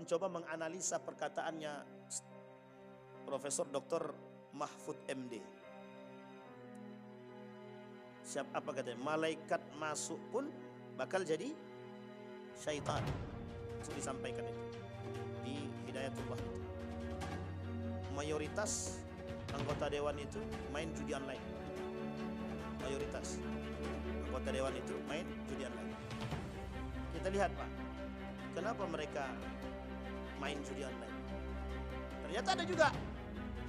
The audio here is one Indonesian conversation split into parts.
mencoba menganalisa perkataannya Profesor Dr. Mahfud MD. Apa katanya? Malaikat masuk pun bakal jadi syaitan. Itu disampaikan itu di Hidayatullah. Mayoritas anggota dewan itu main judi online. Mayoritas anggota dewan itu main judi online. Kita lihat Pak, kenapa mereka main judi online? Ternyata ada juga.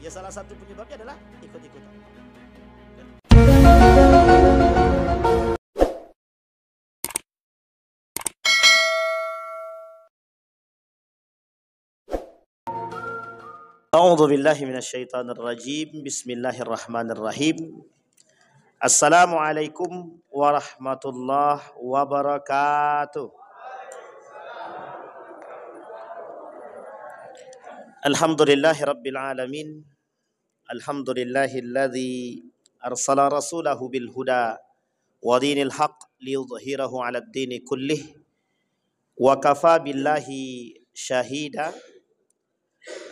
Ya salah satu penyebabnya adalah ikut-ikutan. A'udzu billahi minasyaitonir rajim. Bismillahirrahmanirrahim. Assalamualaikum warahmatullahi wabarakatuh. Alhamdulillahi rabbil alamin. Alhamdulillahilladzi arsala rasulahu bil huda wa dinil haqq liyudhhirahu 'alad dini kullih wa kafa billahi syahida.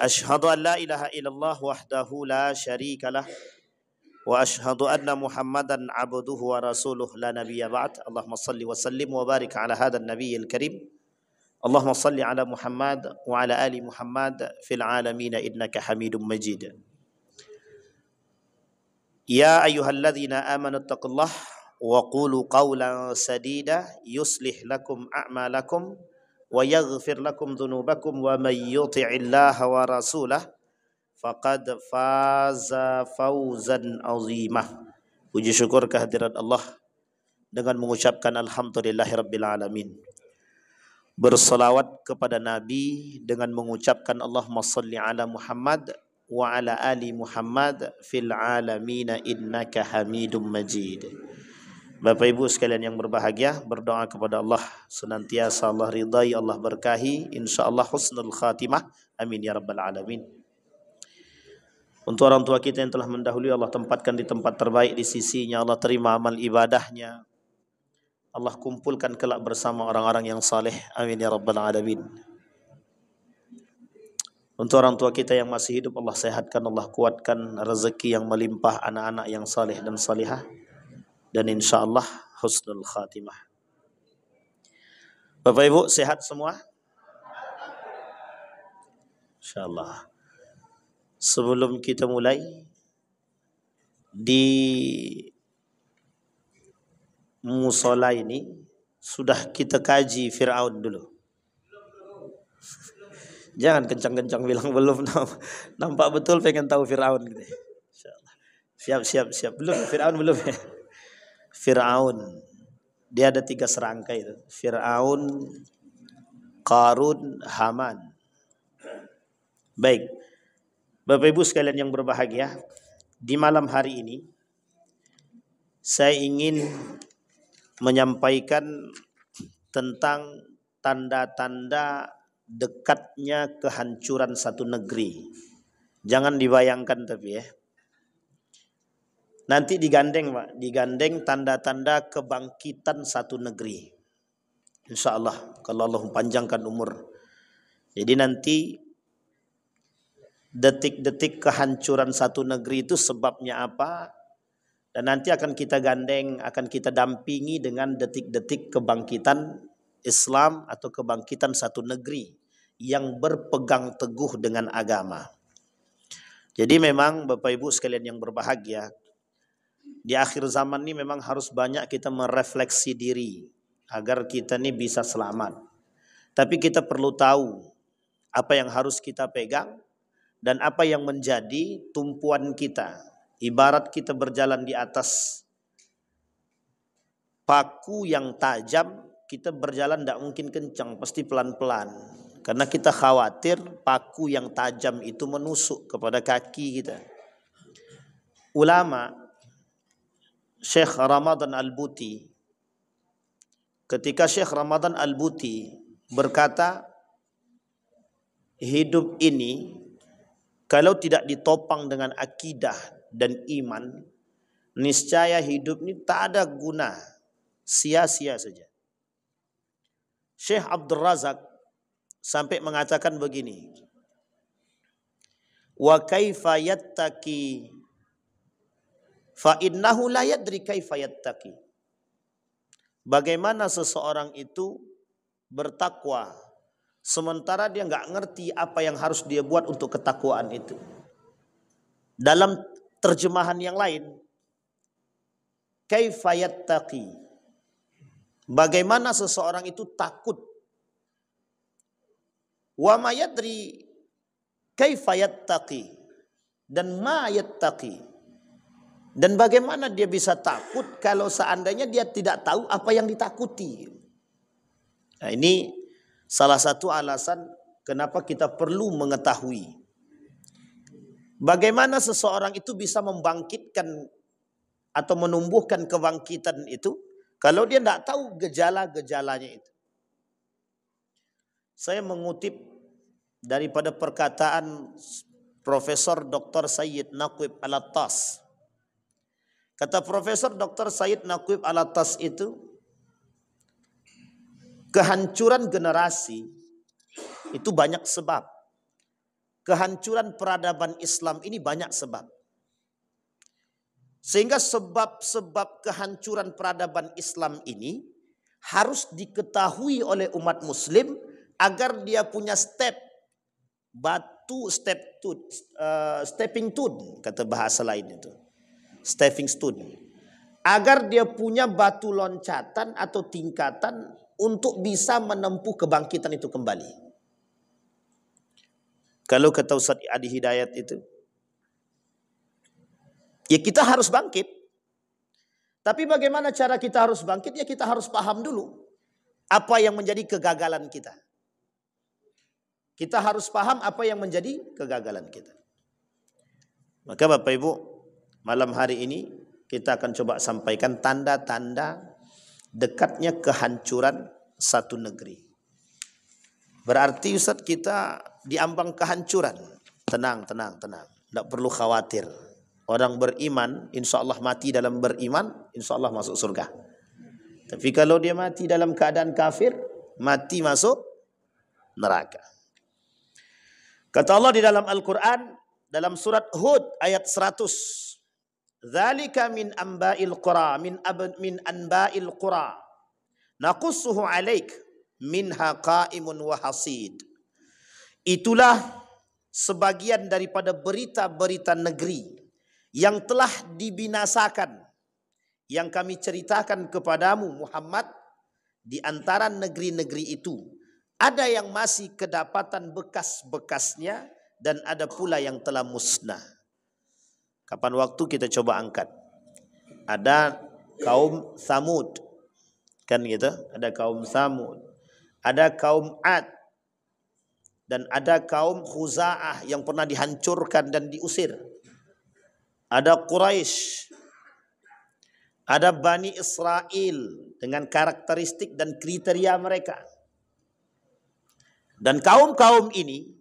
Asyhadu an la ilaha illallah wahdahu la syarika lah wa asyhadu anna Muhammadan abduhu wa rasuluh la nabiyya ba'd. Allahumma salli wa sallim wa barik ala hadzal nabiyil karim. Allahumma salli ala Muhammad wa ala ali Muhammad fil alamin innaka Hamidum Majid. Ya ayyuhalladzina amanu taqullaha wa qulu qawlan sadida yuslih lakum a'malakum wa yaghfir lakum dhunubakum wa may yuti'illaha wa rasulahu faqad faza fawzan azimah. Puji syukur kehadirat Allah dengan mengucapkan alhamdulillahirabbil alamin. Bersalawat kepada Nabi dengan mengucapkan Allahumma salli ala Muhammad wa ala ali Muhammad fil alamin innaka Hamidum Majid. Bapak Ibu sekalian yang berbahagia, berdoa kepada Allah senantiasa Allah ridai, Allah berkahi, insyaallah husnul khatimah. Amin ya rabbal alamin. Untuk orang tua kita yang telah mendahului, Allah tempatkan di tempat terbaik di sisinya, Allah terima amal ibadahnya, Allah kumpulkan kelak bersama orang-orang yang saleh. Amin ya rabbal alamin. Untuk orang tua kita yang masih hidup, Allah sehatkan, Allah kuatkan rezeki yang melimpah, anak-anak yang saleh dan salihah, dan insyaallah husnul khatimah. Bapak Ibu sehat semua? Insyaallah. Sebelum kita mulai, di musola ini sudah kita kaji Fir'aun dulu. Jangan kencang-kencang bilang belum. Nampak betul pengen tahu Fir'aun gitu. Insyaallah. Siap. Belum, Fir'aun belum ya. Fir'aun, dia ada 3 serangkai itu. Fir'aun, Qarun, Haman. Baik, Bapak Ibu sekalian yang berbahagia, di malam hari ini saya ingin menyampaikan tentang tanda-tanda dekatnya kehancuran satu negeri. Jangan dibayangkan tapi ya. Nanti digandeng Pak, digandeng tanda-tanda kebangkitan satu negeri. Insya Allah, kalau Allah panjangkan umur. Jadi nanti detik-detik kehancuran satu negeri itu sebabnya apa? Dan nanti akan kita gandeng, akan kita dampingi dengan detik-detik kebangkitan Islam atau kebangkitan satu negeri yang berpegang teguh dengan agama. Jadi memang Bapak Ibu sekalian yang berbahagia, di akhir zaman ini memang harus banyak kita merefleksi diri agar kita ini bisa selamat. Tapi kita perlu tahu apa yang harus kita pegang dan apa yang menjadi tumpuan kita. Ibarat kita berjalan di atas paku yang tajam, kita berjalan tidak mungkin kencang, pasti pelan-pelan. Karena kita khawatir paku yang tajam itu menusuk kepada kaki kita. Ulama Syekh Ramadan Al-Buti, ketika Syekh Ramadan Al-Buti berkata, hidup ini kalau tidak ditopang dengan akidah dan iman, niscaya hidup ini tak ada guna, sia-sia saja. Syekh Abdul Razak sampai mengatakan begini, wa kaifa yattaqi fa innahu la yadri kaifa yattaqi. Bagaimana seseorang itu bertakwa sementara dia nggak ngerti apa yang harus dia buat untuk ketakwaan itu. Dalam terjemahan yang lain, kaifa yattaqi, bagaimana seseorang itu takut. Wa ma yadri kaifa yattaqi, dan ma yattaqi, dan bagaimana dia bisa takut kalau seandainya dia tidak tahu apa yang ditakuti. Nah, ini salah satu alasan kenapa kita perlu mengetahui bagaimana seseorang itu bisa membangkitkan atau menumbuhkan kebangkitan itu kalau dia tidak tahu gejala-gejalanya itu. Saya mengutip daripada perkataan Profesor Dr. Sayyid Naqib Al-Attas. Kata Profesor Dr. Sayyid Naqib Al-Attas itu, kehancuran generasi itu banyak sebab. Kehancuran peradaban Islam ini banyak sebab. Sehingga sebab-sebab kehancuran peradaban Islam ini harus diketahui oleh umat muslim agar dia punya stepping stone, kata bahasa lain itu. Stepping stone. Agar dia punya batu loncatan atau tingkatan untuk bisa menempuh kebangkitan itu kembali. Kalau kata Ustaz Adi Hidayat itu, ya kita harus bangkit. Tapi bagaimana cara kita harus bangkit? Ya kita harus paham dulu apa yang menjadi kegagalan kita. Kita harus paham apa yang menjadi kegagalan kita. Maka Bapak Ibu, malam hari ini kita akan coba sampaikan tanda-tanda dekatnya kehancuran satu negeri. Berarti Ustaz kita diambang kehancuran. Tenang. Tidak perlu khawatir. Orang beriman, insya Allah mati dalam beriman, insya Allah masuk surga. Tapi kalau dia mati dalam keadaan kafir, mati masuk neraka. Kata Allah di dalam Al-Quran, dalam surat Hud ayat 100. Dzalika min anba'il qura, min anba'il qura. Naqussuhu 'alaik minha qa'imun wa hasid. Itulah sebagian daripada berita-berita negeri yang telah dibinasakan, yang kami ceritakan kepadamu Muhammad. Di antara negeri-negeri itu ada yang masih kedapatan bekas-bekasnya dan ada pula yang telah musnah. Kapan waktu kita coba angkat. Ada kaum Samud, kan gitu? Ada kaum Samud, ada kaum Ad, dan ada kaum Khuza'ah yang pernah dihancurkan dan diusir. Ada Quraisy, ada Bani Israel dengan karakteristik dan kriteria mereka. Dan kaum-kaum ini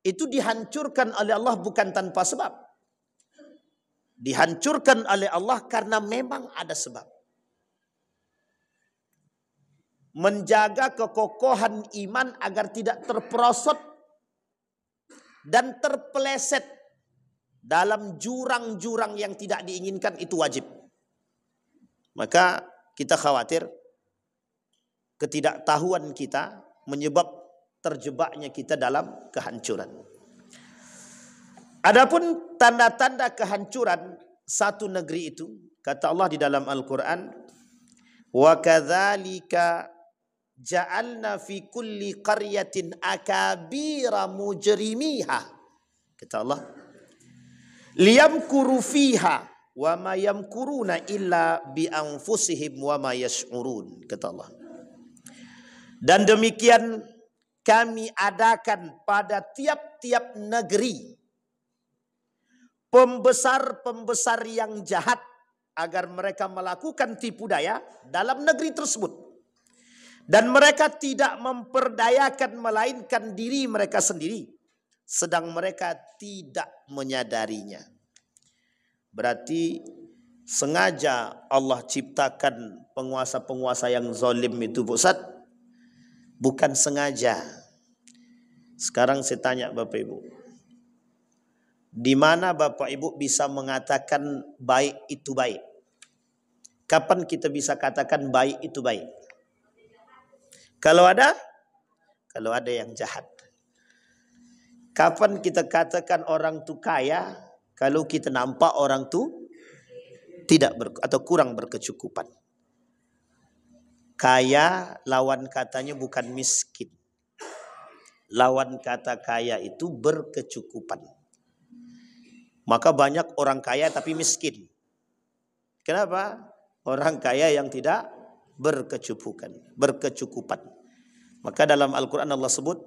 itu dihancurkan oleh Allah bukan tanpa sebab. Dihancurkan oleh Allah karena memang ada sebab. Menjaga kekokohan iman agar tidak terperosot dan terpeleset dalam jurang-jurang yang tidak diinginkan, itu wajib. Maka kita khawatir ketidaktahuan kita menyebab terjebaknya kita dalam kehancuran. Adapun tanda-tanda kehancuran satu negeri itu, kata Allah di dalam Al-Quran, wa kadzalika ja'alna fi kulli qaryatin akabira mujrimiha. Kata Allah, liyamkuru fiha wa ma yamkuruna illa bi anfusihim wa ma yash'urun. Kata Allah, dan demikian kami adakan pada tiap-tiap negeri pembesar-pembesar yang jahat agar mereka melakukan tipu daya dalam negeri tersebut. Dan mereka tidak memperdayakan melainkan diri mereka sendiri, sedang mereka tidak menyadarinya. Berarti sengaja Allah ciptakan penguasa-penguasa yang zalim itu, Ustaz. Bukan sengaja. Sekarang saya tanya Bapak Ibu, di mana Bapak Ibu bisa mengatakan baik itu baik? Kapan kita bisa katakan baik itu baik? Kalau ada yang jahat. Kapan kita katakan orang itu kaya? Kalau kita nampak orang itu atau kurang berkecukupan. Kaya lawan katanya bukan miskin. Lawan kata kaya itu berkecukupan. Maka banyak orang kaya tapi miskin. Kenapa? Orang kaya yang tidak berkecukupan. Maka dalam Al-Quran Allah sebut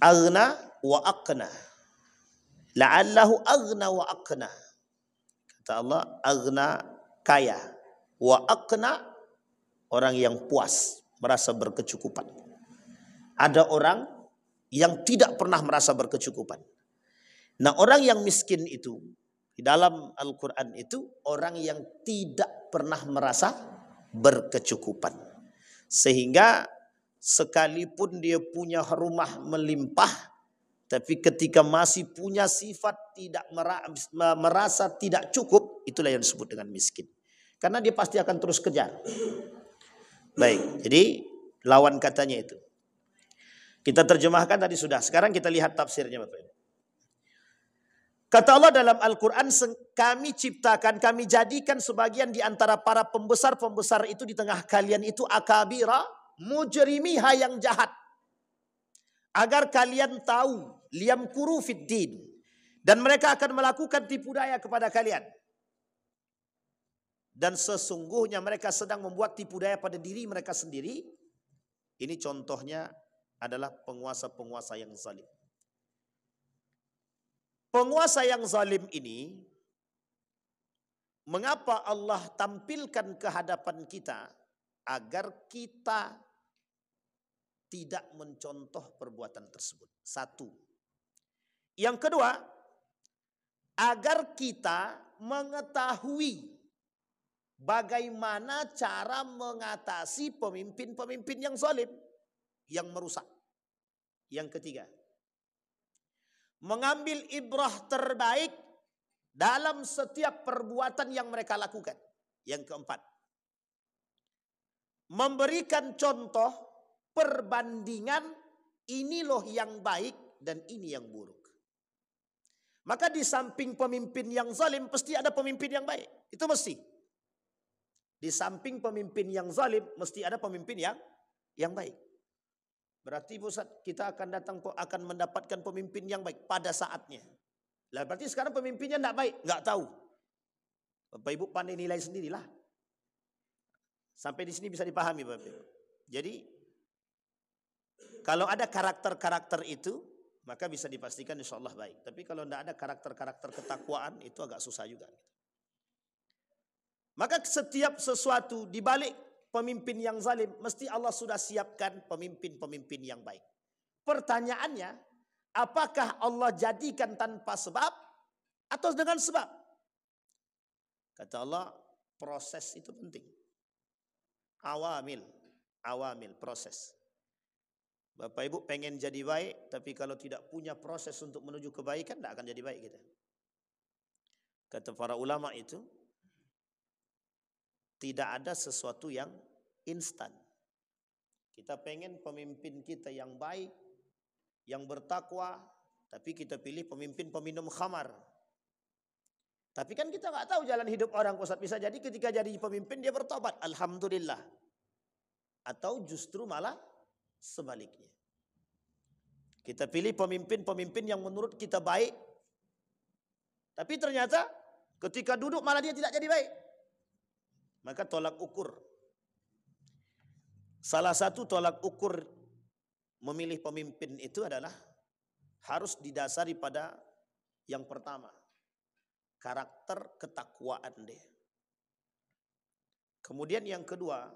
aghna wa aqna. La'allahu aghna wa aqna. Kata Allah, aghna kaya, wa aqna orang yang puas, merasa berkecukupan. Ada orang yang tidak pernah merasa berkecukupan. Nah, orang yang miskin itu di dalam Al-Quran itu orang yang tidak pernah merasa berkecukupan. Sehingga sekalipun dia punya rumah melimpah, tapi ketika masih punya sifat tidak merasa tidak cukup, itulah yang disebut dengan miskin. Karena dia pasti akan terus kejar. Baik, jadi lawan katanya itu. Kita terjemahkan tadi sudah. Sekarang kita lihat tafsirnya Bapak Ibu. Kata Allah dalam Al-Quran, kami ciptakan, kami jadikan sebagian di antara para pembesar-pembesar itu di tengah kalian itu akabira mujrimiha yang jahat. Agar kalian tahu liyamkuru fid din. Dan mereka akan melakukan tipu daya kepada kalian. Dan sesungguhnya mereka sedang membuat tipu daya pada diri mereka sendiri. Ini contohnya adalah penguasa-penguasa yang zalim. Penguasa yang zalim ini, mengapa Allah tampilkan ke hadapan kita agar kita tidak mencontoh perbuatan tersebut? Satu. Yang kedua, agar kita mengetahui bagaimana cara mengatasi pemimpin-pemimpin yang zalim, yang merusak. Yang ketiga, mengambil ibrah terbaik dalam setiap perbuatan yang mereka lakukan. Yang keempat, memberikan contoh perbandingan ini loh yang baik dan ini yang buruk. Maka di samping pemimpin yang zalim pasti ada pemimpin yang baik. Itu mesti. Di samping pemimpin yang zalim mesti ada pemimpin yang baik. Berarti Ustaz, kita akan mendapatkan pemimpin yang baik pada saatnya. Lah berarti sekarang pemimpinnya tidak baik, nggak tahu. Bapak Ibu pandai nilai sendirilah. Sampai di sini bisa dipahami Bapak Ibu. Jadi kalau ada karakter-karakter itu, maka bisa dipastikan insya Allah baik. Tapi kalau tidak ada karakter-karakter ketakwaan, itu agak susah juga. Maka setiap sesuatu dibalik pemimpin yang zalim, mesti Allah sudah siapkan pemimpin-pemimpin yang baik. Pertanyaannya, apakah Allah jadikan tanpa sebab atau dengan sebab? Kata Allah, proses itu penting. Awamil, proses. Bapak Ibu pengen jadi baik, tapi kalau tidak punya proses untuk menuju kebaikan, tidak akan jadi baik kita. Kata para ulama itu, tidak ada sesuatu yang instan. Kita pengen pemimpin kita yang baik, yang bertakwa, tapi kita pilih pemimpin peminum khamar. Tapi kan kita nggak tahu jalan hidup orang. Ustaz, bisa jadi ketika jadi pemimpin dia bertobat, alhamdulillah. Atau justru malah sebaliknya. Kita pilih pemimpin-pemimpin yang menurut kita baik, tapi ternyata ketika duduk malah dia tidak jadi baik. Maka tolak ukur. Salah satu tolak ukur memilih pemimpin itu adalah harus didasari pada yang pertama, karakter ketakwaan dia. Kemudian yang kedua,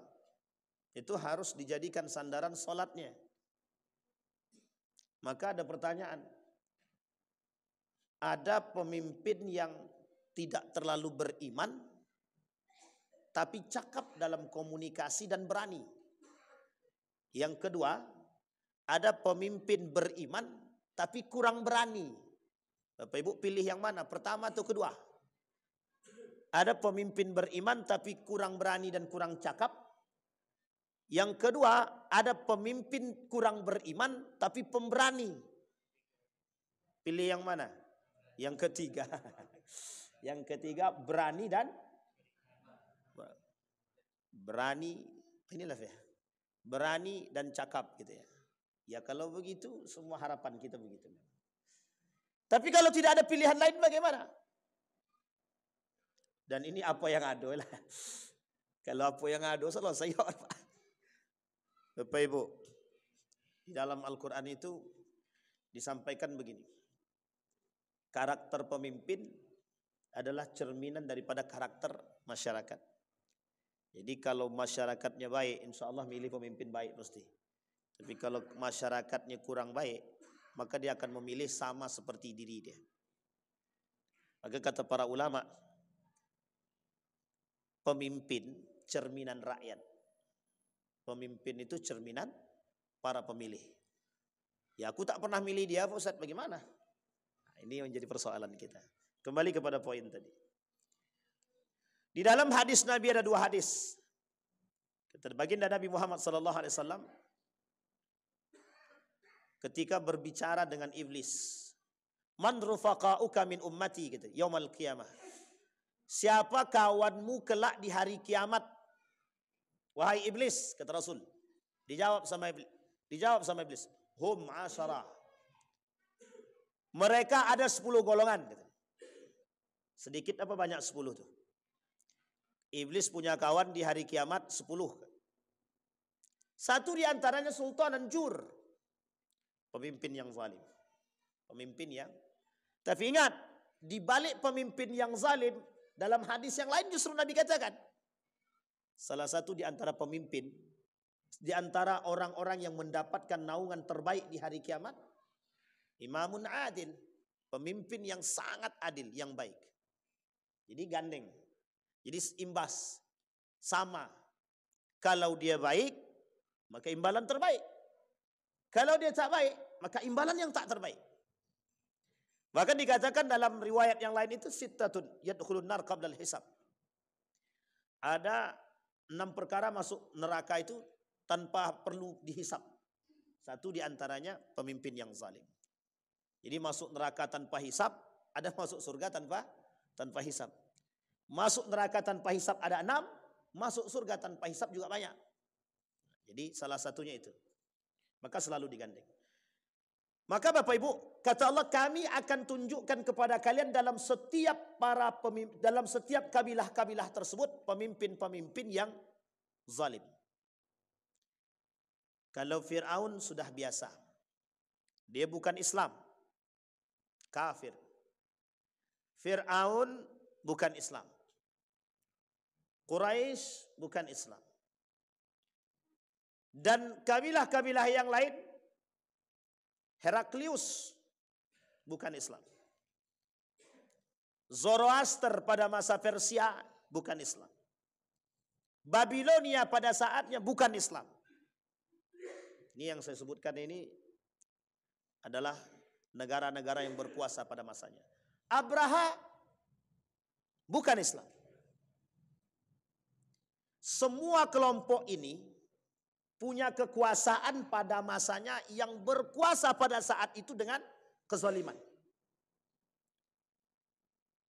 itu harus dijadikan sandaran sholatnya. Maka ada pertanyaan, ada pemimpin yang tidak terlalu beriman, tapi cakap dalam komunikasi dan berani. Yang kedua, ada pemimpin beriman tapi kurang berani. Bapak Ibu pilih yang mana? Pertama atau kedua? Ada pemimpin beriman tapi kurang berani dan kurang cakap. Yang kedua, ada pemimpin kurang beriman tapi pemberani. Pilih yang mana? Yang ketiga. Yang ketiga berani dan inilah ya. Berani dan cakap gitu ya. Ya kalau begitu semua harapan kita begitu. Tapi kalau tidak ada pilihan lain bagaimana? Dan ini apa yang ado lah. Kalau apa yang ado selesai. Bapak Ibu, di dalam Al-Quran itu disampaikan begini. Karakter pemimpin adalah cerminan daripada karakter masyarakat. Jadi kalau masyarakatnya baik, insya Allah milih pemimpin baik pasti. Tapi kalau masyarakatnya kurang baik, maka dia akan memilih sama seperti diri dia. Maka kata para ulama, pemimpin cerminan rakyat. Pemimpin itu cerminan para pemilih. Ya aku tak pernah milih dia, Pak Ustaz, bagaimana? Nah, ini yang menjadi persoalan kita. Kembali kepada poin tadi. Di dalam hadis Nabi ada dua hadis. Kata baginda Nabi Muhammad SAW ketika berbicara dengan iblis, man rufaqa'uka min ummati gitu, yaumal qiyamah. Siapa kawanmu kelak di hari kiamat? Wahai iblis, kata Rasul. Dijawab sama iblis, hum asyara. Mereka ada 10 golongan gitu. Sedikit apa banyak 10 tuh? Iblis punya kawan di hari kiamat 10. Satu di antaranya sultan dan jur. Pemimpin yang zalim. Tapi ingat, di balik pemimpin yang zalim, dalam hadis yang lain justru Nabi katakan, salah satu di antara pemimpin, di antara orang-orang yang mendapatkan naungan terbaik di hari kiamat, imamun adil, pemimpin yang sangat adil, yang baik. Jadi gandeng. Jadi imbas. Sama. Kalau dia baik, maka imbalan terbaik. Kalau dia tak baik, maka imbalan yang tak terbaik. Bahkan dikatakan dalam riwayat yang lain itu sittatun yadkhulun nar qabla al-hisab. Ada 6 perkara masuk neraka itu tanpa perlu dihisab. Satu di antaranya pemimpin yang zalim. Jadi masuk neraka tanpa hisab, ada masuk surga tanpa hisab. Masuk neraka tanpa hisab ada 6, masuk surga tanpa hisab juga banyak. Jadi salah satunya itu. Maka selalu digandeng. Maka Bapak Ibu, kata Allah, kami akan tunjukkan kepada kalian dalam setiap kabilah-kabilah tersebut pemimpin-pemimpin yang zalim. Kalau Fir'aun sudah biasa. Dia bukan Islam. Kafir. Fir'aun bukan Islam. Quraisy bukan Islam. Dan kabilah-kabilah yang lain, Heraklius bukan Islam. Zoroaster pada masa Persia bukan Islam. Babilonia pada saatnya bukan Islam. Ini yang saya sebutkan ini adalah negara-negara yang berkuasa pada masanya. Abraha bukan Islam. Semua kelompok ini punya kekuasaan pada masanya yang berkuasa pada saat itu dengan kezaliman.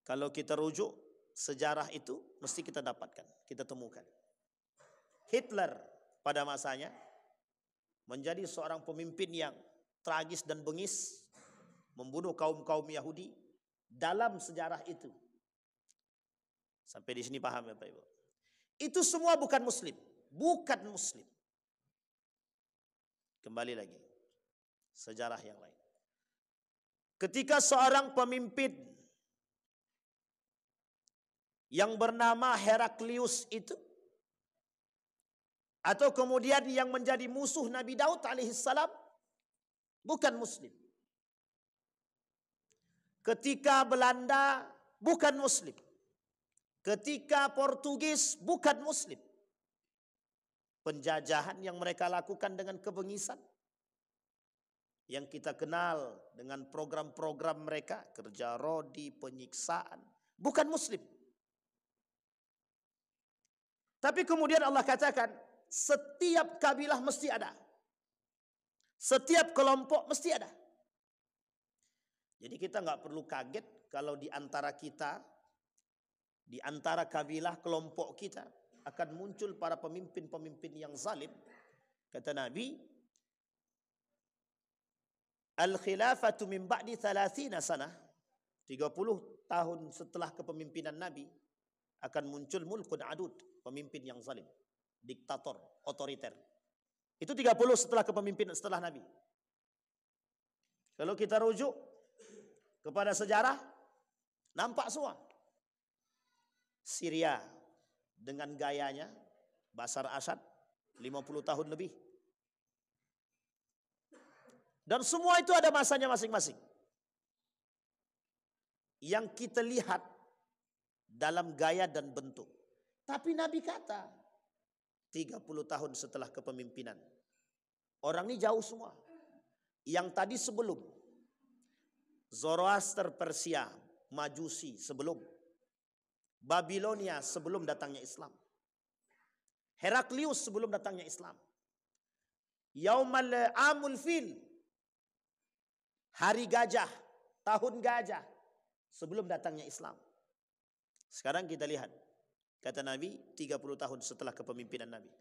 Kalau kita rujuk sejarah itu mesti kita dapatkan, kita temukan. Hitler pada masanya menjadi seorang pemimpin yang tragis dan bengis, membunuh kaum-kaum Yahudi dalam sejarah itu. Sampai di sini paham ya Pak Ibu? Itu semua bukan muslim, bukan muslim. Kembali lagi, sejarah yang lain. Ketika seorang pemimpin yang bernama Heraklius itu, atau kemudian yang menjadi musuh Nabi Daud alaihissalam, bukan muslim. Ketika Belanda, bukan muslim. Ketika Portugis, bukan muslim. Penjajahan yang mereka lakukan dengan kebengisan, yang kita kenal dengan program-program mereka, kerja rodi, penyiksaan, bukan muslim. Tapi kemudian Allah katakan, setiap kabilah mesti ada. Setiap kelompok mesti ada. Jadi kita nggak perlu kaget kalau di antara kita, di antara kabilah kelompok kita akan muncul para pemimpin-pemimpin yang zalim. Kata Nabi, al-khilafatu min ba'di 30 sanah. 30 tahun setelah kepemimpinan Nabi akan muncul mulkun adud, pemimpin yang zalim, diktator, otoriter. Itu 30 setelah kepemimpinan setelah Nabi. Kalau kita rujuk kepada sejarah, nampak semua. Syria dengan gayanya Bashar Assad 50 tahun lebih. Dan semua itu ada masanya masing-masing. Yang kita lihat dalam gaya dan bentuk. Tapi Nabi kata 30 tahun setelah kepemimpinan, orang ini jauh semua. Yang tadi sebelum Zoroaster Persia, Majusi sebelum, Babilonia sebelum datangnya Islam, Heraklius sebelum datangnya Islam, Yaumal Amul Fil, hari gajah, tahun gajah sebelum datangnya Islam. Sekarang kita lihat, kata Nabi 30 tahun setelah kepemimpinan Nabi.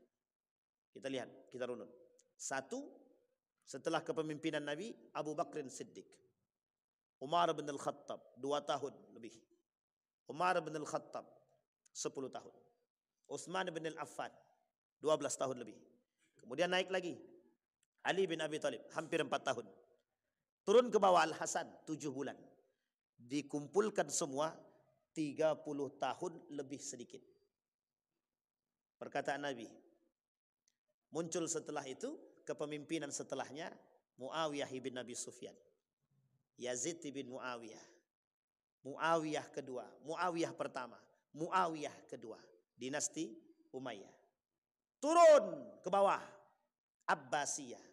Kita lihat, kita runut. 1, setelah kepemimpinan Nabi, Abu Bakr Siddiq. Umar bin Al-Khattab 2 tahun lebih. Umar bin Al-Khattab 10 tahun. Utsman bin Al-Affan 12 tahun lebih. Kemudian naik lagi Ali bin Abi Thalib hampir 4 tahun. Turun ke bawah Al-Hasan 7 bulan. Dikumpulkan semua 30 tahun lebih sedikit. Perkataan Nabi. Muncul setelah itu, kepemimpinan setelahnya Muawiyah bin Abi Sufyan, Yazid bin Muawiyah, Muawiyah kedua, Muawiyah pertama, Muawiyah kedua, dinasti Umayyah. Turun ke bawah, Abbasiyah,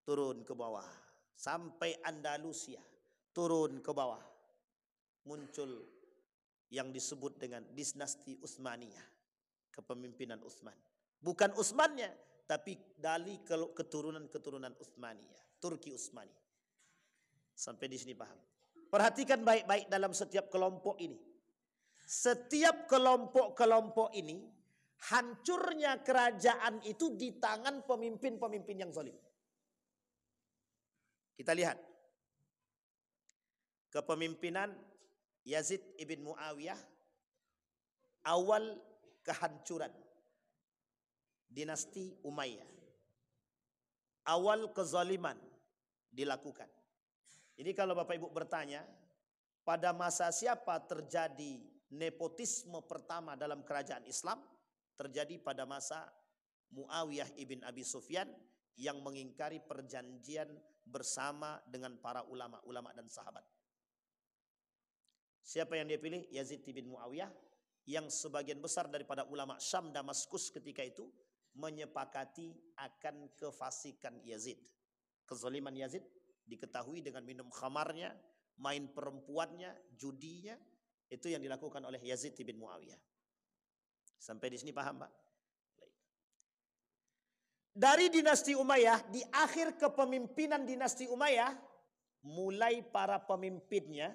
turun ke bawah, sampai Andalusia, turun ke bawah. Muncul yang disebut dengan dinasti Utsmaniyah, kepemimpinan Utsman. Bukan Utsmannya, tapi dari keturunan-keturunan Utsmaniyah, Turki Utsmani. Sampai di sini paham. Perhatikan baik-baik dalam setiap kelompok ini. Setiap kelompok-kelompok ini, hancurnya kerajaan itu di tangan pemimpin-pemimpin yang zalim. Kita lihat kepemimpinan Yazid ibn Muawiyah, awal kehancuran dinasti Umayyah, awal kezaliman dilakukan. Jadi kalau Bapak Ibu bertanya, pada masa siapa terjadi nepotisme pertama dalam kerajaan Islam? Terjadi pada masa Muawiyah ibn Abi Sufyan yang mengingkari perjanjian bersama dengan para ulama-ulama dan sahabat. Siapa yang dia pilih? Yazid bin Muawiyah, yang sebagian besar daripada ulama Syam Damaskus ketika itu menyepakati akan kefasikan Yazid. Kezaliman Yazid diketahui dengan minum khamarnya, main perempuannya, judinya, itu yang dilakukan oleh Yazid bin Muawiyah. Sampai di sini paham, Pak? Dari dinasti Umayyah, di akhir kepemimpinan dinasti Umayyah, mulai para pemimpinnya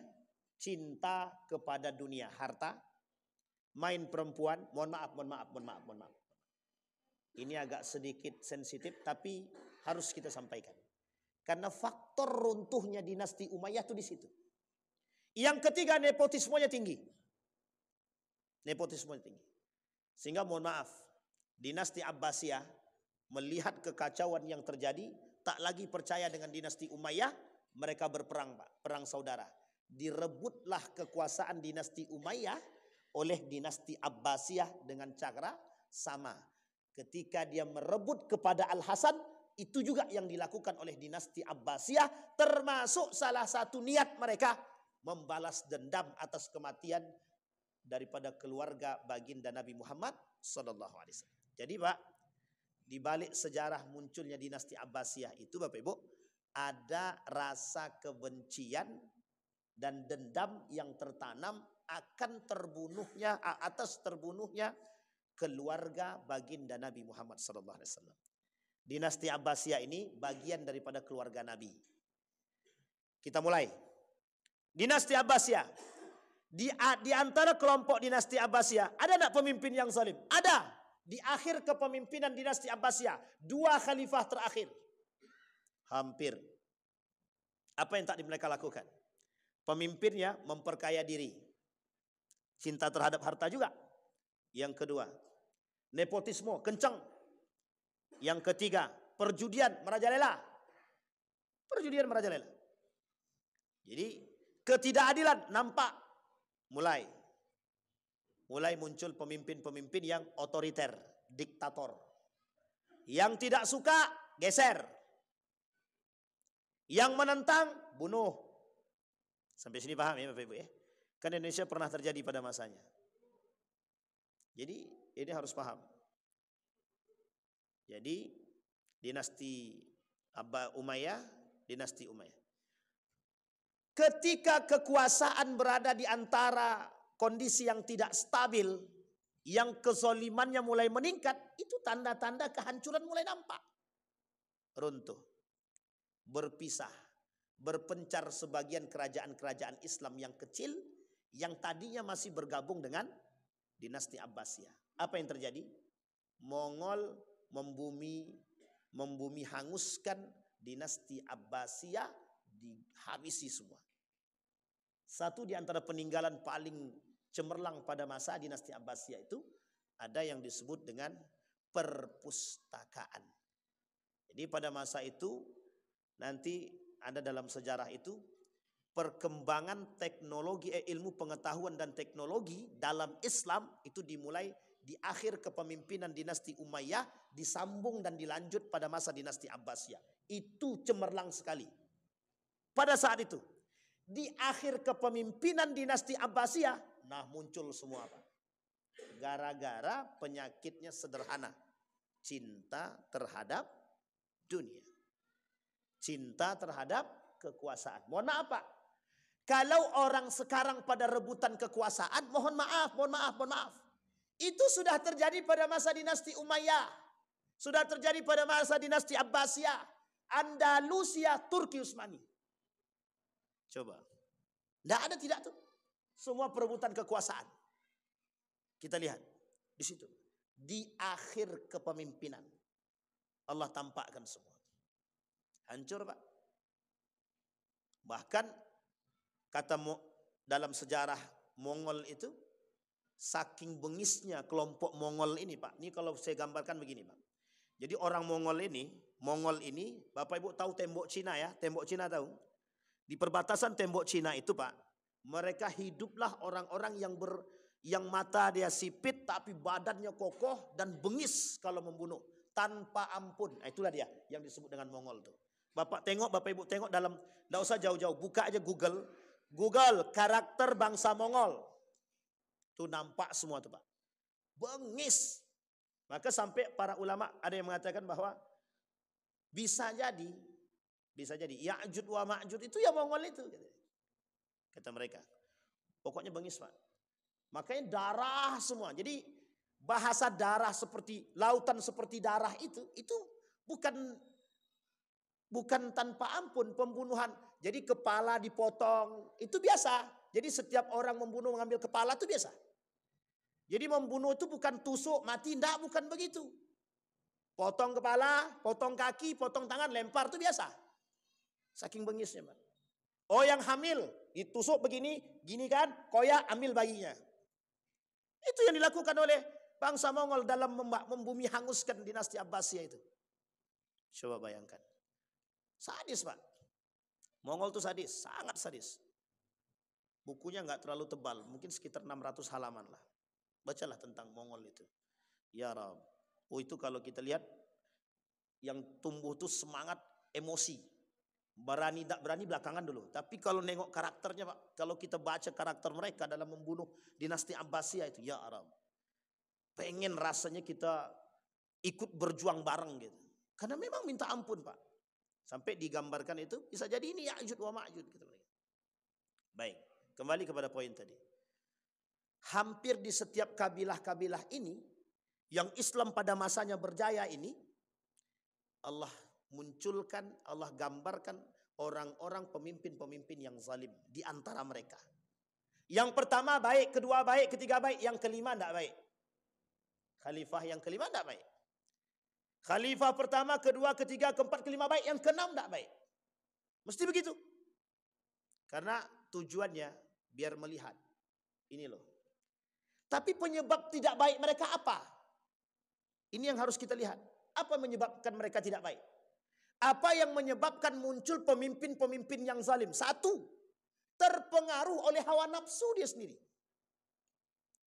cinta kepada dunia, harta, main perempuan. Mohon maaf. Ini agak sedikit sensitif, tapi harus kita sampaikan. Karena faktor runtuhnya dinasti Umayyah itu di situ. Yang ketiga, nepotismenya tinggi. Nepotismenya tinggi. Sehingga mohon maaf, dinasti Abbasiyah melihat kekacauan yang terjadi, tak lagi percaya dengan dinasti Umayyah, mereka berperang, Pak, perang saudara. Direbutlah kekuasaan dinasti Umayyah oleh dinasti Abbasiyah dengan cara sama. Ketika dia merebut kepada Al-Hasan, itu juga yang dilakukan oleh dinasti Abbasiyah, termasuk salah satu niat mereka membalas dendam atas kematian daripada keluarga baginda Nabi Muhammad SAW. Jadi Pak, di balik sejarah munculnya dinasti Abbasiyah itu Bapak Ibu, ada rasa kebencian dan dendam yang tertanam akan terbunuhnya, atas terbunuhnya keluarga baginda Nabi Muhammad SAW. Dinasti Abbasiyah ini bagian daripada keluarga Nabi. Kita mulai. Dinasti Abbasiyah. Di antara kelompok dinasti Abbasiyah, ada enggak pemimpin yang zalim? Ada. Di akhir kepemimpinan dinasti Abbasiyah, 2 khalifah terakhir. Hampir. Apa yang tak mereka lakukan? Pemimpinnya memperkaya diri. Cinta terhadap harta juga. Yang kedua, nepotisme kencang. Yang ketiga, perjudian merajalela. Perjudian merajalela. Jadi ketidakadilan nampak. Mulai muncul pemimpin-pemimpin yang otoriter, diktator. Yang tidak suka, geser. Yang menentang, bunuh. Sampai sini paham ya Bapak Ibu ya? Kan Indonesia pernah terjadi pada masanya. Jadi ini harus paham. Jadi dinasti Umayyah, dinasti Umayyah. Ketika kekuasaan berada di antara kondisi yang tidak stabil, yang kezalimannya mulai meningkat, itu tanda-tanda kehancuran mulai nampak. Runtuh, berpisah, berpencar sebagian kerajaan-kerajaan Islam yang kecil, yang tadinya masih bergabung dengan dinasti Abbasiyah. Apa yang terjadi? Mongol membumi hanguskan dinasti Abbasiyah, dihabisi semua. Satu di antara peninggalan paling cemerlang pada masa dinasti Abbasiyah itu ada yang disebut dengan perpustakaan. Jadi pada masa itu nanti ada dalam sejarah itu perkembangan teknologi, ilmu pengetahuan dan teknologi dalam Islam itu dimulai di akhir kepemimpinan dinasti Umayyah, disambung dan dilanjut pada masa dinasti Abbasiyah. Itu cemerlang sekali. Pada saat itu, di akhir kepemimpinan dinasti Abbasiyah, nah muncul semua apa? Gara-gara penyakitnya sederhana. Cinta terhadap dunia. Cinta terhadap kekuasaan. Mohon maaf Pak. Kalau orang sekarang pada rebutan kekuasaan, mohon maaf. Itu sudah terjadi pada masa dinasti Umayyah. Sudah terjadi pada masa dinasti Abbasiyah. Andalusia, Turki Utsmani. Coba. Tidak ada tidak tuh. Semua perebutan kekuasaan. Kita lihat. Di situ. Di akhir kepemimpinan. Allah tampakkan semua. Hancur Pak. Bahkan kata dalam sejarah Mongol itu, saking bengisnya kelompok Mongol ini Pak. Ini kalau saya gambarkan begini Pak. Jadi orang Mongol ini, Bapak Ibu tahu tembok Cina ya? Tembok Cina tahu? Di perbatasan tembok Cina itu Pak, mereka hiduplah orang-orang yang mata dia sipit tapi badannya kokoh dan bengis kalau membunuh tanpa ampun. Nah, itulah dia yang disebut dengan Mongol tuh. Bapak Ibu tengok dalam, enggak usah jauh-jauh, buka aja Google karakter bangsa Mongol. Tuh nampak semua tuh Pak. Bengis. Maka sampai para ulama ada yang mengatakan bahwa bisa jadi Ya'juj wa Ma'juj itu ya Mongol itu. Kata mereka. Pokoknya bengis Pak. Makanya darah semua. Jadi bahasa darah seperti lautan seperti darah itu bukan tanpa ampun pembunuhan. Jadi kepala dipotong itu biasa. Jadi setiap orang membunuh mengambil kepala itu biasa. Jadi membunuh itu bukan tusuk mati, enggak, bukan begitu. Potong kepala, potong kaki, potong tangan, lempar itu biasa. Saking bengisnya Pak. Oh yang hamil ditusuk begini, gini kan, koyak ambil bayinya. Itu yang dilakukan oleh bangsa Mongol dalam membumi hanguskan dinasti Abbasiyah itu. Coba bayangkan. Sadis Pak. Mongol itu sadis, sangat sadis. Bukunya nggak terlalu tebal, mungkin sekitar 600 halaman lah. Bacalah tentang Mongol itu. Ya Rab. Oh itu kalau kita lihat yang tumbuh itu semangat emosi. Berani tak berani belakangan dulu. Tapi kalau nengok karakternya Pak, kalau kita baca karakter mereka dalam membunuh dinasti Abbasiyah itu, ya Arab. Pengen rasanya kita ikut berjuang bareng gitu. Karena memang minta ampun Pak. Sampai digambarkan itu bisa jadi ini Ya'juj wa Ma'juj kata mereka. Baik, kembali kepada poin tadi. Hampir di setiap kabilah-kabilah ini yang Islam pada masanya berjaya ini, Allah munculkan, Allah gambarkan orang-orang pemimpin-pemimpin yang zalim di antara mereka. Yang pertama baik, kedua baik, ketiga baik, yang kelima tidak baik. Khalifah yang kelima tidak baik. Khalifah pertama, kedua, ketiga, keempat, kelima baik, yang keenam tidak baik. Mesti begitu. Karena tujuannya biar melihat. Ini loh. Tapi penyebab tidak baik mereka apa? Ini yang harus kita lihat. Apa yang menyebabkan mereka tidak baik? Apa yang menyebabkan muncul pemimpin-pemimpin yang zalim? Satu, terpengaruh oleh hawa nafsu dia sendiri.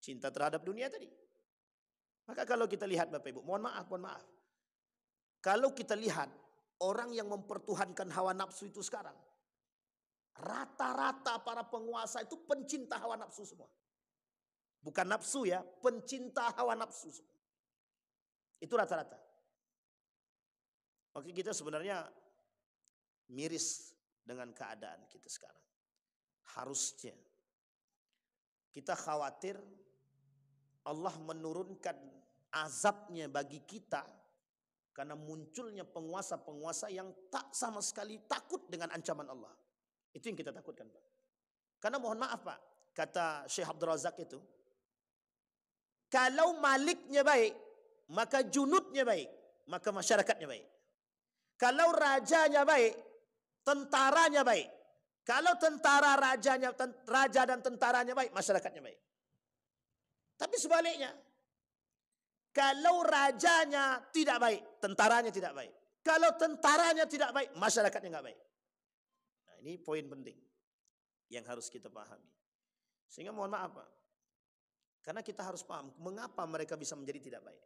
Cinta terhadap dunia tadi. Maka kalau kita lihat Bapak Ibu, mohon maaf. Kalau kita lihat orang yang mempertuhankan hawa nafsu itu sekarang, rata-rata para penguasa itu pencinta hawa nafsu semua. Bukan nafsu ya, pencinta hawa nafsu semua. Itu rata-rata. Oke, kita sebenarnya miris dengan keadaan kita sekarang. Harusnya kita khawatir Allah menurunkan azabnya bagi kita karena munculnya penguasa-penguasa yang tak sama sekali takut dengan ancaman Allah. Itu yang kita takutkan, Pak. Karena mohon maaf, Pak, kata Syekh Abdul Razak itu, kalau maliknya baik, maka junudnya baik, maka masyarakatnya baik. Kalau rajanya baik, tentaranya baik. Kalau tentara raja dan tentaranya baik, masyarakatnya baik. Tapi sebaliknya, kalau rajanya tidak baik, tentaranya tidak baik. Kalau tentaranya tidak baik, masyarakatnya nggak baik. Nah, ini poin penting yang harus kita pahami. Sehingga mohon maaf, Pak, karena kita harus paham mengapa mereka bisa menjadi tidak baik.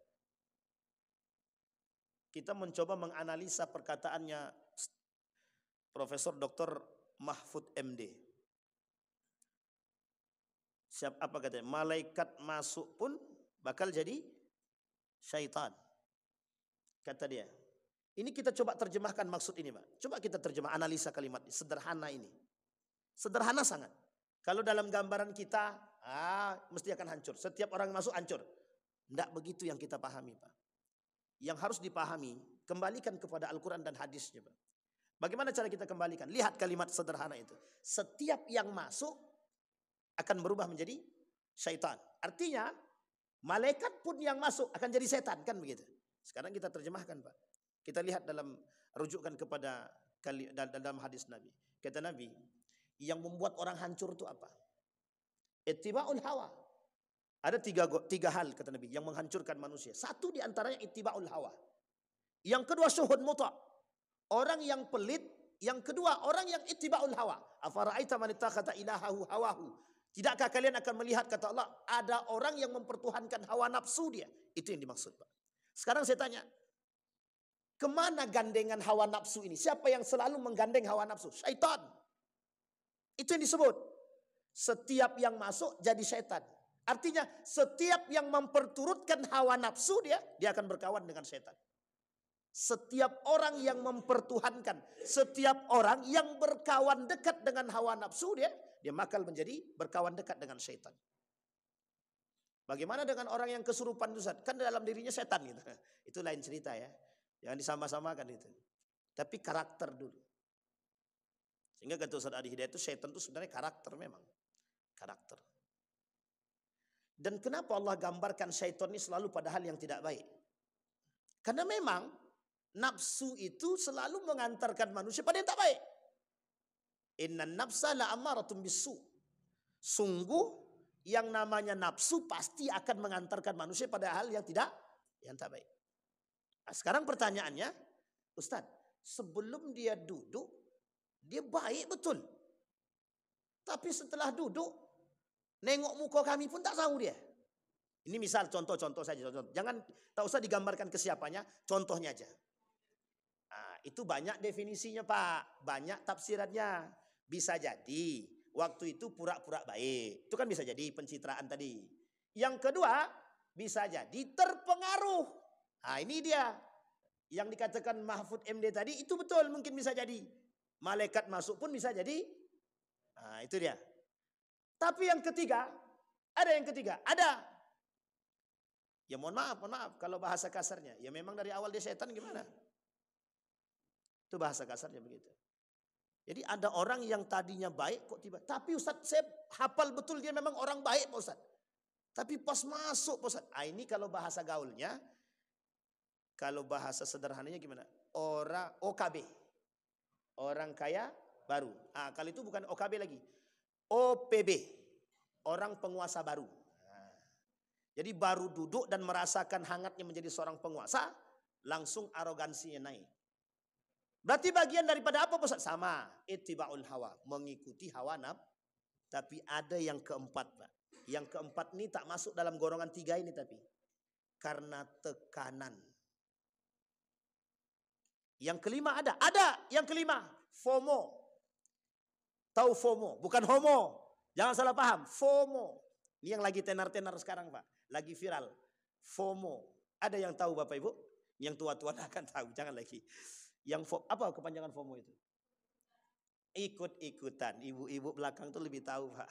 Kita mencoba menganalisa perkataannya Profesor Dr. Mahfud MD. Apa katanya? Malaikat masuk pun bakal jadi syaitan. Kata dia. Ini kita coba terjemahkan maksud ini, Pak. Coba kita terjemah, analisa kalimat ini. Sederhana ini. Sederhana sangat. Kalau dalam gambaran kita, mesti akan hancur. Setiap orang masuk hancur. Tidak begitu yang kita pahami, Pak. Yang harus dipahami, kembalikan kepada Al-Quran dan hadisnya, Pak. Bagaimana cara kita kembalikan? Lihat kalimat sederhana itu. Setiap yang masuk akan berubah menjadi syaitan. Artinya, malaikat pun yang masuk akan jadi setan, kan begitu. Sekarang kita terjemahkan, Pak. Kita lihat dalam rujukan kepada dalam hadis Nabi. Kata Nabi, yang membuat orang hancur itu apa? Ittiba'ul hawa. Ada tiga hal kata Nabi yang menghancurkan manusia. Satu di antaranya ittiba'ul hawa. Yang kedua syuhud muta'. Orang yang pelit. Yang kedua orang yang ittiba'ul hawa. Afara'aita man ittakhadha ilahahu hawahu. Tidakkah kalian akan melihat kata Allah ada orang yang mempertuhankan hawa nafsu dia? Itu yang dimaksud, Pak. Sekarang saya tanya, kemana gandengan hawa nafsu ini? Siapa yang selalu menggandeng hawa nafsu? Syaitan. Itu yang disebut. Setiap yang masuk jadi syaitan. Artinya setiap yang memperturutkan hawa nafsu dia akan berkawan dengan syaitan. Setiap orang yang mempertuhankan, setiap orang yang berkawan dekat dengan hawa nafsu dia bakal menjadi berkawan dekat dengan syaitan. Bagaimana dengan orang yang kesurupan itu, Ustaz? Kan dalam dirinya setan gitu. Itu lain cerita ya. Jangan disama-samakan itu. Tapi karakter dulu. Sehingga kata Ustaz Adi Hidayat itu syaitan itu sebenarnya karakter memang. Karakter. Dan kenapa Allah gambarkan syaitan ini selalu pada hal yang tidak baik? Karena memang nafsu itu selalu mengantarkan manusia pada yang tak baik. Innan nafsa la'ammaratun bisu. Sungguh yang namanya nafsu pasti akan mengantarkan manusia pada hal yang tak baik. Nah, sekarang pertanyaannya, Ustadz, sebelum dia duduk, dia baik betul. Tapi setelah duduk, nengok muka kami pun tak tahu dia. Ini misal contoh-contoh saja. Jangan tak usah digambarkan ke siapanya, contohnya aja. Nah, itu banyak definisinya Pak, banyak tafsirannya. Bisa jadi waktu itu pura-pura baik. Itu kan bisa jadi pencitraan tadi. Yang kedua, bisa jadi terpengaruh. Nah, ini dia. Yang dikatakan Mahfud MD tadi itu betul, mungkin bisa jadi. Malaikat masuk pun bisa jadi. Nah, itu dia. Tapi yang ketiga, ada. Ya mohon maaf kalau bahasa kasarnya. Ya memang dari awal dia setan gimana? Itu bahasa kasarnya begitu. Jadi ada orang yang tadinya baik kok tiba. Tapi Ustaz saya hafal betul dia memang orang baik Pak Ustaz. Tapi pas masuk Pak Ustaz. Ini kalau bahasa gaulnya. Kalau bahasa sederhananya gimana? Orang OKB. Orang kaya baru. Kalau itu bukan OKB lagi. OPB. Orang penguasa baru. Jadi baru duduk dan merasakan hangatnya menjadi seorang penguasa, langsung arogansinya naik. Berarti bagian daripada apa Ustaz? Sama, ittiba'ul hawa, mengikuti hawa nafsu. Tapi ada yang keempat, Pak. Yang keempat ini tak masuk dalam golongan 3 ini tapi. Karena tekanan. Yang kelima ada yang kelima, FOMO. Tahu FOMO, bukan homo. Jangan salah paham, FOMO. Ini yang lagi tenar-tenar sekarang Pak. Lagi viral. FOMO. Ada yang tahu Bapak Ibu? Yang tua-tua akan tahu. Jangan lagi. Apa kepanjangan FOMO itu? Ikut-ikutan. Ibu-ibu belakang tuh lebih tahu Pak.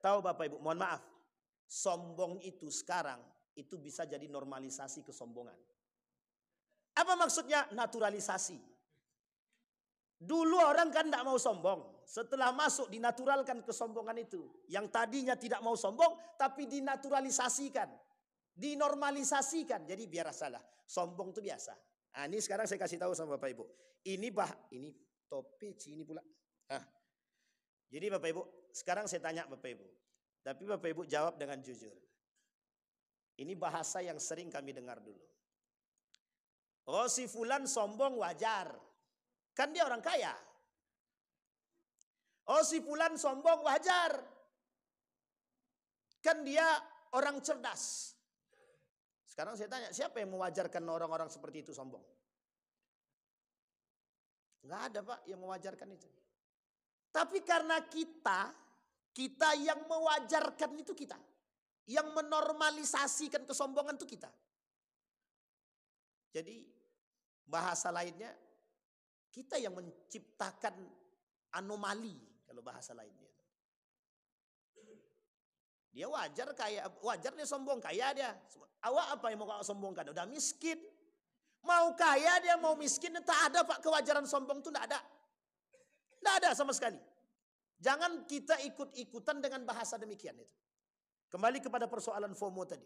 Tahu Bapak Ibu? Mohon maaf. Sombong itu sekarang itu bisa jadi normalisasi kesombongan. Apa maksudnya? Naturalisasi. Dulu orang kan tidak mau sombong. Setelah masuk dinaturalkan kesombongan itu. Yang tadinya tidak mau sombong tapi dinaturalisasikan. Dinormalisasikan. Jadi biar salah. Sombong itu biasa. Ini sekarang saya kasih tahu sama Bapak Ibu. Ini topi ini pula. Jadi Bapak Ibu, sekarang saya tanya Bapak Ibu. Tapi Bapak Ibu jawab dengan jujur. Ini bahasa yang sering kami dengar dulu. Oh si fulan sombong wajar. Kan dia orang kaya. Oh si fulan sombong wajar. Kan dia orang cerdas. Sekarang saya tanya, siapa yang mewajarkan orang-orang seperti itu sombong? Enggak ada Pak yang mewajarkan itu. Tapi karena kita yang mewajarkan itu kita. Yang menormalisasikan kesombongan itu kita. Jadi bahasa lainnya, kita yang menciptakan anomali kalau bahasa lainnya. Dia wajar dia sombong, kaya dia. Awak apa yang mau kau sombongkan? Udah miskin. Mau kaya dia, mau miskin, tak ada Pak kewajaran sombong itu tidak ada. Tidak ada sama sekali. Jangan kita ikut-ikutan dengan bahasa demikian itu. Kembali kepada persoalan FOMO tadi.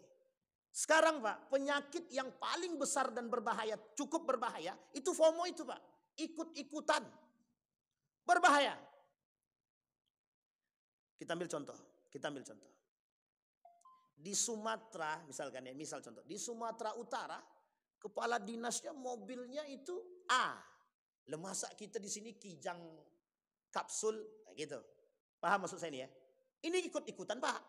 Sekarang Pak, penyakit yang paling besar dan berbahaya, cukup berbahaya, itu FOMO itu Pak. Ikut-ikutan. Berbahaya. Kita ambil contoh. Di Sumatera, misalkan ya, contoh. Di Sumatera Utara, kepala dinasnya mobilnya itu A. Masa kita di sini kijang kapsul, gitu. Paham maksud saya ini ya? Ini ikut-ikutan Pak.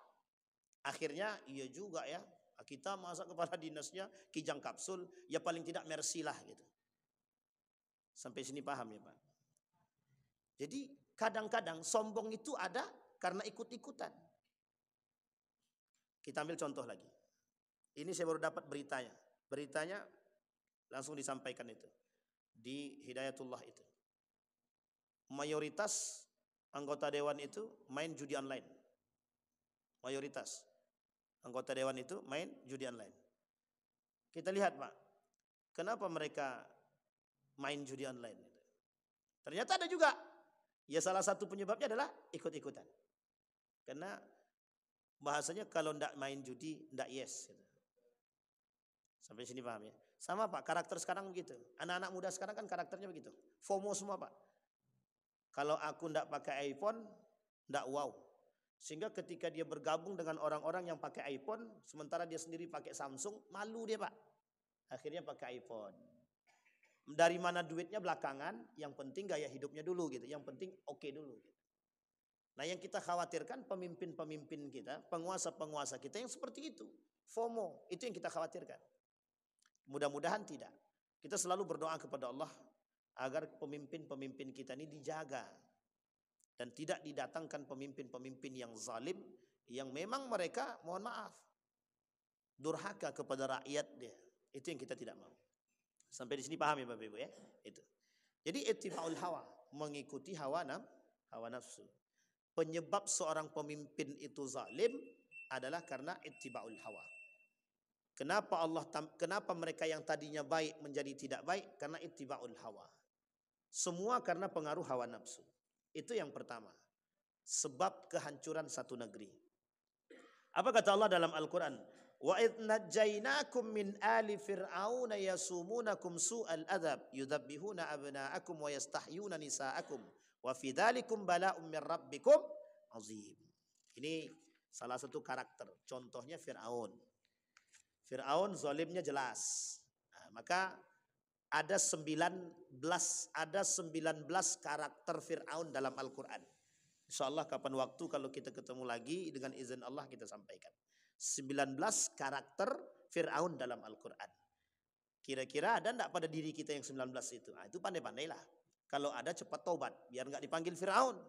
Akhirnya iya juga ya. Kita masa kepala dinasnya kijang kapsul, ya paling tidak Mercy lah gitu. Sampai sini paham ya Pak? Jadi kadang-kadang sombong itu ada karena ikut-ikutan. Kita ambil contoh lagi. Ini saya baru dapat beritanya. Beritanya langsung disampaikan itu. Di Hidayatullah itu. Mayoritas anggota dewan itu main judi online. Mayoritas anggota dewan itu main judi online. Kita lihat Pak, kenapa mereka main judi online? Ternyata ada juga. Ya salah satu penyebabnya adalah ikut-ikutan. Karena bahasanya kalau ndak main judi, ndak yes. Gitu. Sampai sini paham ya? Sama Pak, karakter sekarang begitu. Anak-anak muda sekarang kan karakternya begitu. FOMO semua Pak. Kalau aku ndak pakai iPhone, ndak wow. Sehingga ketika dia bergabung dengan orang-orang yang pakai iPhone, sementara dia sendiri pakai Samsung, malu dia Pak. Akhirnya pakai iPhone. Dari mana duitnya belakangan, yang penting gaya hidupnya dulu gitu. Yang penting oke dulu gitu. Nah yang kita khawatirkan pemimpin-pemimpin kita, penguasa-penguasa kita yang seperti itu. FOMO, itu yang kita khawatirkan. Mudah-mudahan tidak. Kita selalu berdoa kepada Allah agar pemimpin-pemimpin kita ini dijaga. Dan tidak didatangkan pemimpin-pemimpin yang zalim, yang memang mereka, mohon maaf, durhaka kepada rakyat dia. Itu yang kita tidak mau. Sampai di sini paham ya Bapak Ibu ya? Itu. Jadi ittiba'ul hawa, mengikuti hawa nafsu. Penyebab seorang pemimpin itu zalim adalah karena ittiba'ul hawa. Kenapa mereka yang tadinya baik menjadi tidak baik? Karena ittiba'ul hawa. Semua karena pengaruh hawa nafsu. Itu yang pertama. Sebab kehancuran satu negeri. Apa kata Allah dalam Al-Quran? Wa idh najjaynakum min ali fir'auna yasumunakum su'al adab yudabbihuna abna'akum wa yastahyuna nisa'akum wa fi dzalikum bala'um min rabbikum azim. Ini salah satu karakter. Contohnya Fir'aun. Fir'aun zalimnya jelas. Nah, maka ada 19 karakter Fir'aun dalam Al-Quran. InsyaAllah kapan waktu kalau kita ketemu lagi dengan izin Allah kita sampaikan. 19 karakter Fir'aun dalam Al-Quran. Kira-kira ada enggak pada diri kita yang 19 itu? Nah, itu pandai-pandailah. Kalau ada cepat taubat biar enggak dipanggil Fir'aun.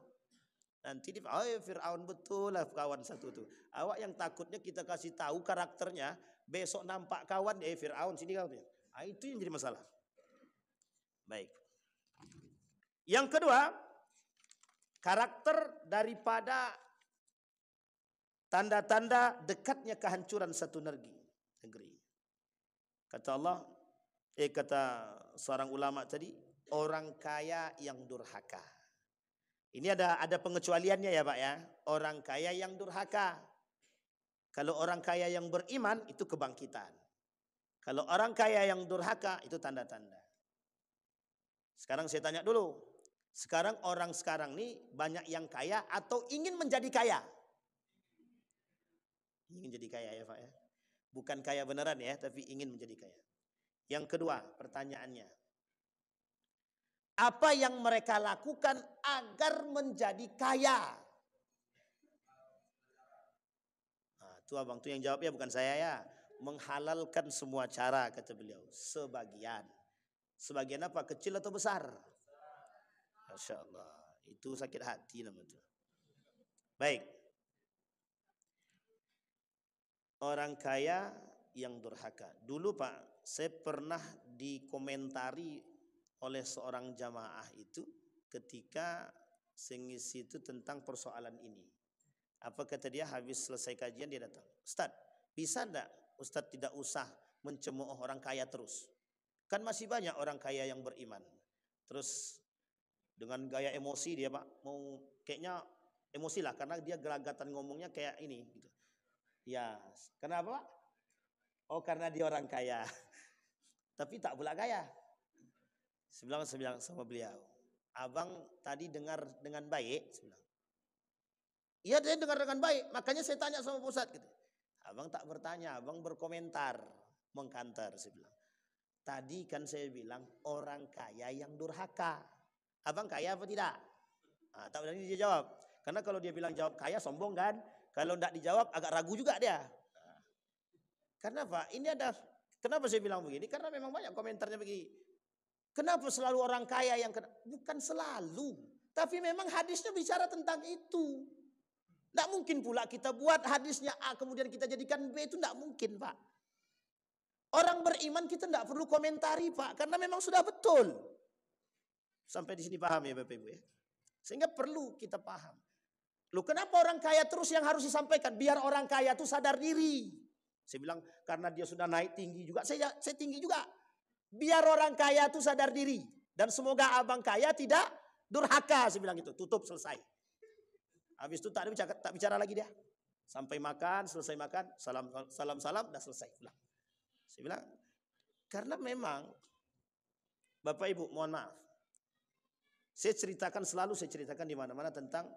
Nanti Fir'aun betul lah kawan satu itu. Awak yang takutnya kita kasih tahu karakternya, besok nampak kawan Fir'aun sini kau. Nah, itu yang jadi masalah. Baik. Yang kedua, karakter daripada tanda-tanda dekatnya kehancuran satu negeri. Kata Allah, kata seorang ulama tadi, orang kaya yang durhaka. Ini ada pengecualiannya ya Pak ya. Orang kaya yang durhaka. Kalau orang kaya yang beriman itu kebangkitan. Kalau orang kaya yang durhaka itu tanda-tanda. Sekarang saya tanya dulu. Sekarang orang sekarang nih banyak yang kaya atau ingin menjadi kaya? Ingin jadi kaya ya Pak ya. Bukan kaya beneran ya, tapi ingin menjadi kaya. Yang kedua pertanyaannya. Apa yang mereka lakukan agar menjadi kaya? Nah, itu abang tuh yang jawab ya, bukan saya ya. Menghalalkan semua cara kata beliau. Sebagian. Sebagian apa? Kecil atau besar? Masya Allah. Itu sakit hati namanya. Baik. Orang kaya yang durhaka. Dulu Pak, saya pernah dikomentari oleh seorang jamaah itu ketika sengisi itu tentang persoalan ini. Apa kata dia? Habis selesai kajian dia datang. Ustaz, bisa enggak Ustaz tidak usah mencemooh orang kaya terus? Kan masih banyak orang kaya yang beriman. Terus dengan gaya emosi dia Pak, mau kayaknya emosi lah karena dia gelagatan ngomongnya kayak ini gitu. Ya, kenapa Pak? Oh karena dia orang kaya. Tapi tak pula kaya. Saya bilang sama beliau, abang tadi dengar dengan baik? Saya bilang, iya dia dengar dengan baik, makanya saya tanya sama Ustaz gitu. Abang tak bertanya, abang berkomentar, mengkantar. Saya bilang, tadi kan saya bilang orang kaya yang durhaka. Abang kaya apa tidak? Nah, tak berani dia jawab. Karena kalau dia bilang jawab kaya sombong kan. Kalau tidak dijawab agak ragu juga dia. Nah, karena Pak, ini ada, kenapa saya bilang begini? Karena memang banyak komentarnya begini. Kenapa selalu orang kaya yang kena? Bukan selalu. Tapi memang hadisnya bicara tentang itu. Tidak mungkin pula kita buat hadisnya A kemudian kita jadikan B, itu tidak mungkin Pak. Orang beriman kita tidak perlu komentari Pak. Karena memang sudah betul. Sampai di sini paham ya Bapak Ibu ya. Sehingga perlu kita paham. Loh kenapa orang kaya terus yang harus disampaikan? Biar orang kaya itu sadar diri. Saya bilang karena dia sudah naik tinggi juga. Saya tinggi juga. Biar orang kaya itu sadar diri. Dan semoga abang kaya tidak durhaka. Saya bilang gitu. Tutup selesai. Habis itu tak bicara lagi dia. Sampai makan, selesai makan. Salam, dah selesai. Pulang. Saya bilang. Karena memang. Bapak Ibu mohon maaf. Saya ceritakan di mana-mana tentang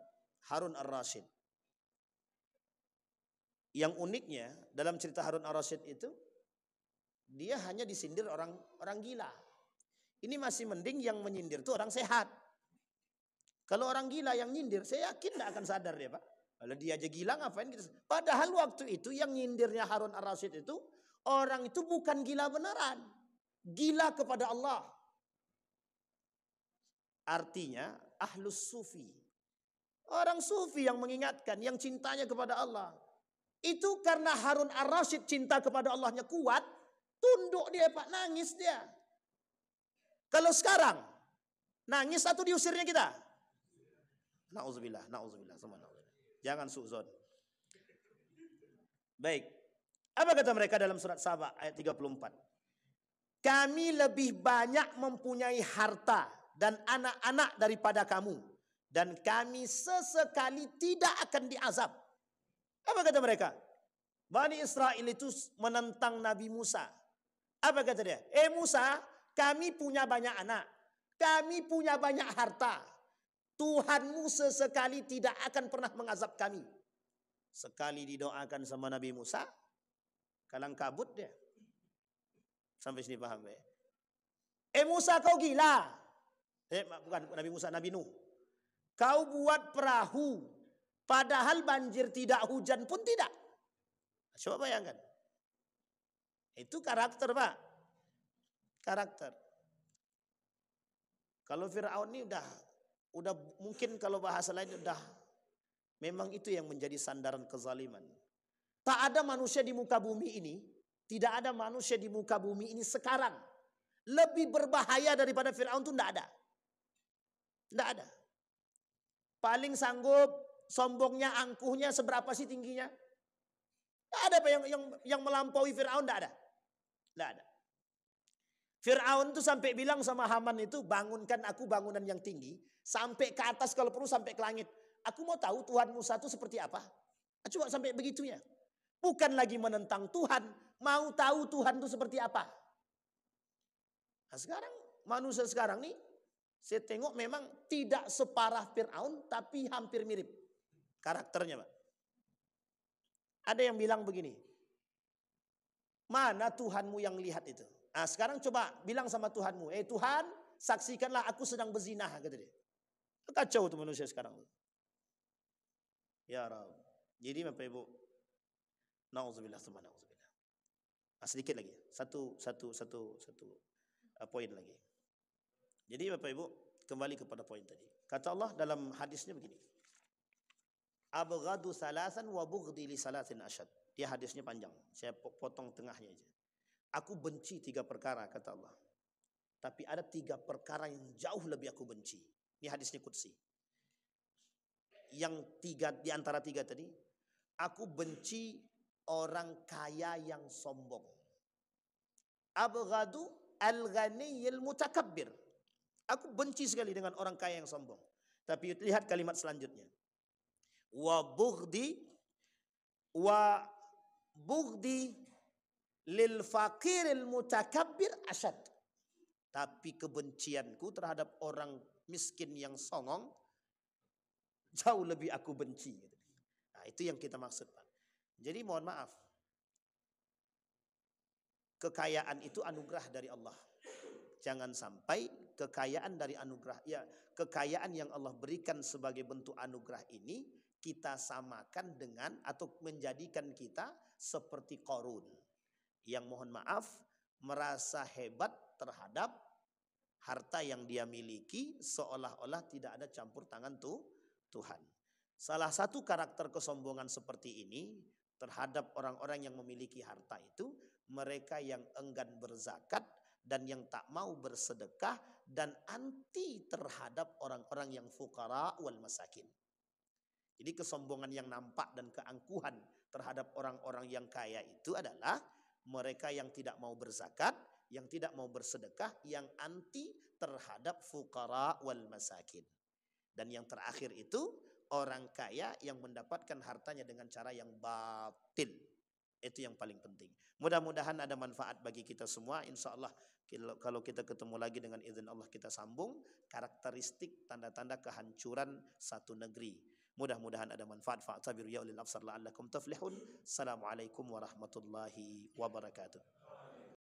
Harun Ar-Rasyid. Yang uniknya dalam cerita Harun Ar-Rasyid itu. Dia hanya disindir orang gila. Ini masih mending yang menyindir itu orang sehat. Kalau orang gila yang nyindir, saya yakin tidak akan sadar dia Pak. Kalau dia aja gila ngapain kita? Padahal waktu itu yang nyindirnya Harun Ar-Rasyid itu, orang itu bukan gila beneran. Gila kepada Allah. Artinya ahlus sufi. Orang sufi yang mengingatkan, yang cintanya kepada Allah. Itu karena Harun Ar-Rasyid cinta kepada Allahnya kuat. Tunduk dia Pak, nangis dia. Kalau sekarang nangis atau diusirnya kita? Nauzubillah, nauzubillah, semua nauzubillah. Jangan suuzon. Baik. Apa kata mereka dalam surat Saba ayat 34? Kami lebih banyak mempunyai harta dan anak-anak daripada kamu, dan kami sesekali tidak akan diazab. Apa kata mereka? Bani Israel itu menentang Nabi Musa. Apa kata dia? Musa, kami punya banyak anak, kami punya banyak harta. Tuhanmu sesekali tidak akan pernah mengazab kami. Sekali didoakan sama Nabi Musa, kalang kabut dia. Sampai sini paham ya? Musa, kau gila. Bukan Nabi Musa, Nabi Nuh. Kau buat perahu, padahal banjir tidak, hujan pun tidak. Coba bayangkan. Itu karakter, Pak. Karakter. Kalau Fir'aun ini udah mungkin kalau bahasa lain memang itu yang menjadi sandaran kezaliman. Tak ada manusia di muka bumi ini, tidak ada manusia di muka bumi ini sekarang lebih berbahaya daripada Fir'aun itu tidak ada. Tidak ada. Paling sanggup, sombongnya, angkuhnya seberapa sih tingginya? Tidak ada apa yang melampaui Fir'aun, tidak ada. Tidak ada. Fir'aun itu sampai bilang sama Haman itu, bangunkan aku bangunan yang tinggi, sampai ke atas kalau perlu sampai ke langit. Aku mau tahu Tuhan Musa itu seperti apa. Coba sampai begitunya. Bukan lagi menentang Tuhan, mau tahu Tuhan itu seperti apa. Nah sekarang, manusia sekarang nih, saya tengok memang tidak separah Fir'aun, tapi hampir mirip karakternya, Pak. Ada yang bilang begini, mana Tuhanmu yang lihat itu? Nah sekarang coba bilang sama Tuhanmu, Tuhan, saksikanlah aku sedang berzinah, kata dia. Kacau tuh manusia sekarang. Ya Rabb. Jadi Bapak Ibu, nauzubillah tsumma nauzubillah. Sedikit lagi, satu poin lagi. Jadi Bapak Ibu, kembali kepada poin tadi. Kata Allah dalam hadisnya begini. Abghadu salasan wa bughdi li salasin asyad. Dia hadisnya panjang, saya potong tengahnya aja. Aku benci 3 perkara, kata Allah. Tapi ada 3 perkara yang jauh lebih aku benci. Ini hadisnya qudsi. Yang 3 di antara 3 tadi, aku benci orang kaya yang sombong. Abghadu al-ghaniyil mutakabbir. Aku benci sekali dengan orang kaya yang sombong. Tapi lihat kalimat selanjutnya. Wa bughdi lil faqiril mutakabbir asyad. Tapi kebencianku terhadap orang miskin yang songong jauh lebih aku benci. Nah, itu yang kita maksud, Pak. Jadi mohon maaf. Kekayaan itu anugerah dari Allah. Jangan sampai kekayaan dari anugerah, ya, kekayaan yang Allah berikan sebagai bentuk anugerah ini kita samakan dengan atau menjadikan kita seperti Qarun yang mohon maaf merasa hebat terhadap harta yang dia miliki, seolah-olah tidak ada campur tangan Tuhan. Salah satu karakter kesombongan seperti ini terhadap orang-orang yang memiliki harta itu, mereka yang enggan berzakat dan yang tak mau bersedekah dan anti terhadap orang-orang yang fuqara wal masakin. Jadi kesombongan yang nampak dan keangkuhan terhadap orang-orang yang kaya itu adalah mereka yang tidak mau berzakat, yang tidak mau bersedekah, yang anti terhadap fuqara wal masakin. Dan yang terakhir itu orang kaya yang mendapatkan hartanya dengan cara yang batil. Itu yang paling penting. Mudah-mudahan ada manfaat bagi kita semua. Insya Allah kalau kita ketemu lagi dengan izin Allah kita sambung karakteristik tanda-tanda kehancuran satu negeri. Mudah-mudahan ada manfaat. Fa'tabiru ya ulil absar la'allakum tuflihun. Assalamualaikum warahmatullahi wabarakatuh.